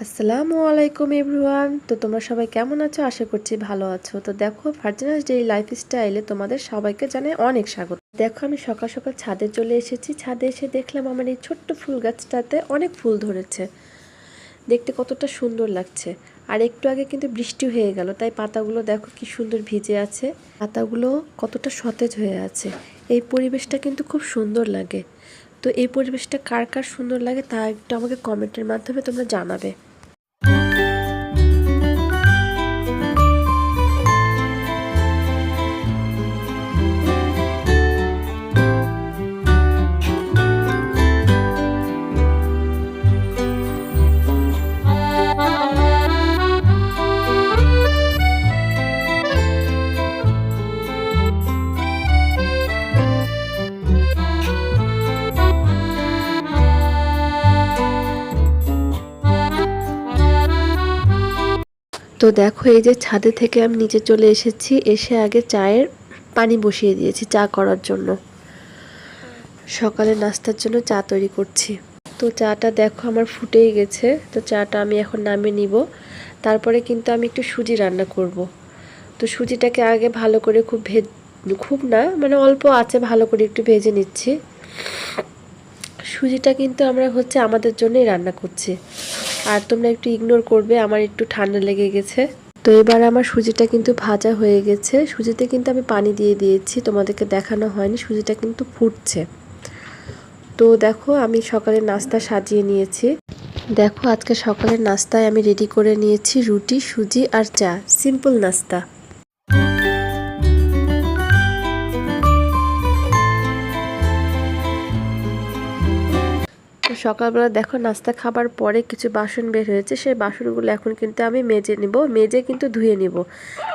আসসালামু আলাইকুম এভরিওয়ান। তো তোমরা সবাই কেমন আছো? আশা করছি ভালো আছো। তো দেখো, ফারজানাস ডেইলি লাইফস্টাইলে তোমাদের সবাইকে জানাই অনেক স্বাগত। দেখো, আমি সকাল সকাল ছাদে চলে এসেছি। ছাদে এসে দেখলাম আমার এই ছোট্ট ফুল গাছটাতে অনেক ফুল ধরেছে। দেখতে কতটা সুন্দর লাগছে। আর একটু আগে কিন্তু বৃষ্টি হয়ে গেল, তাই পাতাগুলো দেখো কি সুন্দর ভিজে আছে, পাতাগুলো কতটা সতেজ হয়ে আছে। এই পরিবেশটা কিন্তু খুব সুন্দর লাগে। তো এই পরিবেশটা কার কার সুন্দর লাগে তা একটু আমাকে কমেন্টের মাধ্যমে তোমরা জানাবে। তো দেখো, এই যে ছাদে থেকে আমি নিচে চলে এসেছি। এসে আগে চায়ের পানি বসিয়ে দিয়েছি চা করার জন্য। সকালে নাস্তার জন্য চা তৈরি করছি। তো চাটা দেখো আমার ফুটেই গেছে। তো চাটা আমি এখন নামিয়ে নিব। তারপরে কিন্তু আমি একটু সুজি রান্না করব। তো সুজিটাকে আগে ভালো করে খুব না, মানে অল্প আছে ভালো করে একটু ভেজে নিচ্ছি। সুজিটা কিন্তু আমরা আমাদের জন্যই রান্না করছি। আর তোমরা একটু ইগনোর করবে, আমার একটু ঠান্ডা লেগে গেছে। তো এবার আমার সুজিটা কিন্তু ভাজা হয়ে গেছে। সুজিতে কিন্তু আমি পানি দিয়ে দিয়েছি, তোমাদেরকে দেখানো হয়নি। সুজিটা কিন্তু ফুটছে। তো দেখো, আমি সকালের নাস্তা সাজিয়ে নিয়েছি। দেখো, আজকে সকালের নাস্তায় আমি রেডি করে নিয়েছি রুটি, সুজি আর চা। সিম্পল নাস্তা। তো সকালবেলা দেখো, নাস্তা খাবার পরে কিছু বাসন বের হয়েছে। সেই বাসনগুলো এখন কিন্তু আমি মেজে নিব। মেজে কিন্তু ধুয়ে নিব।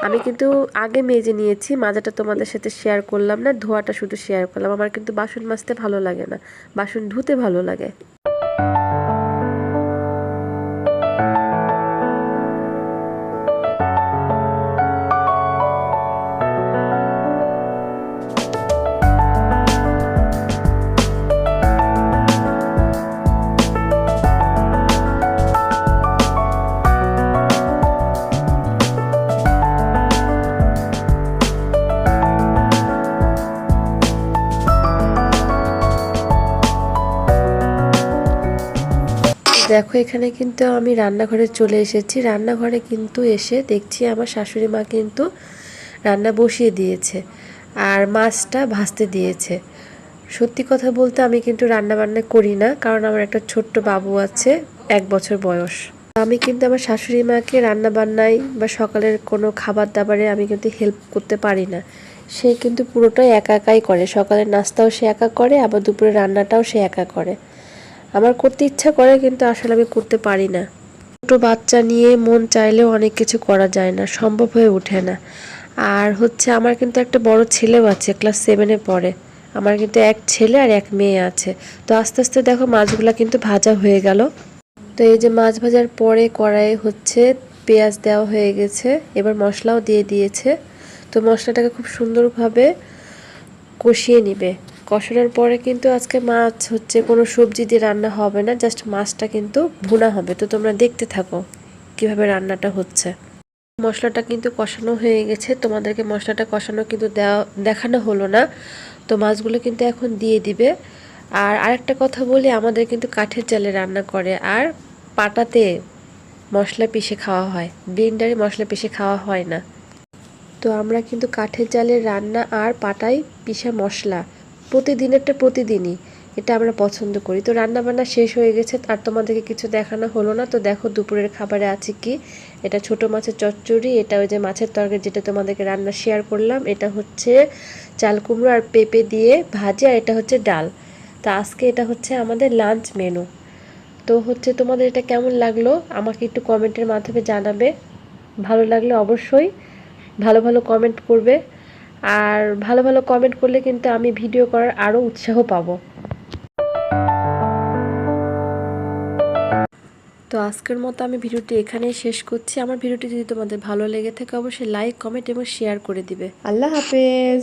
আমি কিন্তু আগে মেজে নিয়েছি, মাজাটা তোমাদের সাথে শেয়ার করলাম না, ধোয়াটা শুধু শেয়ার করলাম। আমার কিন্তু বাসন মাজতে ভালো লাগে না, বাসন ধুতে ভালো লাগে। দেখো, এখানে কিন্তু আমি রান্নাঘরে চলে এসেছি। রান্নাঘরে কিন্তু এসে দেখছি আমার শাশুড়ি মা কিন্তু রান্না বসিয়ে দিয়েছে আর মাছটা ভাজতে দিয়েছে। সত্যি কথা বলতে আমি কিন্তু রান্না বান্না করি না, কারণ আমার একটা ছোট্ট বাবু আছে, 1 বছর বয়স। আমি কিন্তু আমার শাশুড়ি মাকে রান্না বান্নায় বা সকালের কোনো খাবার দাবারে আমি কিন্তু হেল্প করতে পারি না। সে কিন্তু পুরোটাই একা একাই করে। সকালের নাস্তাও সে একা করে, আবার দুপুরে রান্নাটাও সে একা করে। আমার করতে ইচ্ছা করে, কিন্তু আসলে আমি করতে পারি না। ছোটো বাচ্চা নিয়ে মন চাইলেও অনেক কিছু করা যায় না, সম্ভব হয়ে ওঠে না। আর আমার কিন্তু একটা বড় ছেলেও আছে, ক্লাস 7-এ পড়ে। আমার কিন্তু এক ছেলে আর এক মেয়ে আছে। তো আস্তে আস্তে দেখো, মাছগুলো কিন্তু ভাজা হয়ে গেল। তো এই যে মাছ ভাজার পরে কড়াইয়ে পেঁয়াজ দেওয়া হয়ে গেছে। এবার মশলাও দিয়ে দিয়েছে। তো মশলাটাকে খুব সুন্দরভাবে কষিয়ে নিবে। কষানোর পরে কিন্তু আজকে মাছ কোনো সবজি দিয়ে রান্না হবে না, জাস্ট মাছটা কিন্তু ভুনা হবে। তো তোমরা দেখতে থাকো কিভাবে রান্নাটা হচ্ছে। মশলাটা কিন্তু কষানো হয়ে গেছে। তোমাদেরকে মশলাটা কষানো কিন্তু দেখানো হলো না। তো মাছগুলো কিন্তু এখন দিয়ে দিবে। আর আরেকটা কথা বলি, আমাদের কিন্তু কাঠের জালে রান্না করে, আর পাটাতে মশলা পিষে খাওয়া হয়, ব্লেন্ডারে মশলা পিষে খাওয়া হয় না। তো আমরা কিন্তু কাঠের জালের রান্না আর পাটায় পিষা মশলা প্রতিদিনেরটা প্রতিদিনই এটা আমরা পছন্দ করি। তো রান্না বান্না শেষ হয়ে গেছে, আর তোমাদেরকে কিছু দেখানো হলো না। তো দেখো, দুপুরের খাবারে আছে কি, এটা ছোট মাছের চচ্চড়ি, এটা ওই যে মাছের তরকারি যেটা তোমাদেরকে রান্না শেয়ার করলাম, এটা চাল কুমড়ো আর পেঁপে দিয়ে ভাজি, আর এটা ডাল। তো আজকে এটা আমাদের লাঞ্চ মেনু। তো তোমাদের এটা কেমন লাগলো আমাকে একটু কমেন্টের মাধ্যমে জানাবে। ভালো লাগলে অবশ্যই ভালো ভালো কমেন্ট করবে। আর ভালো ভালো কমেন্ট করলে কিন্তু আমি ভিডিও করার আরও উৎসাহ পাবো। তো আজকের মতো আমি ভিডিওটি এখানেই শেষ করছি। আমার ভিডিওটি যদি তোমাদের ভালো লেগে থাকে অবশ্যই লাইক, কমেন্ট এবং শেয়ার করে দিবে। আল্লাহ হাফেজ।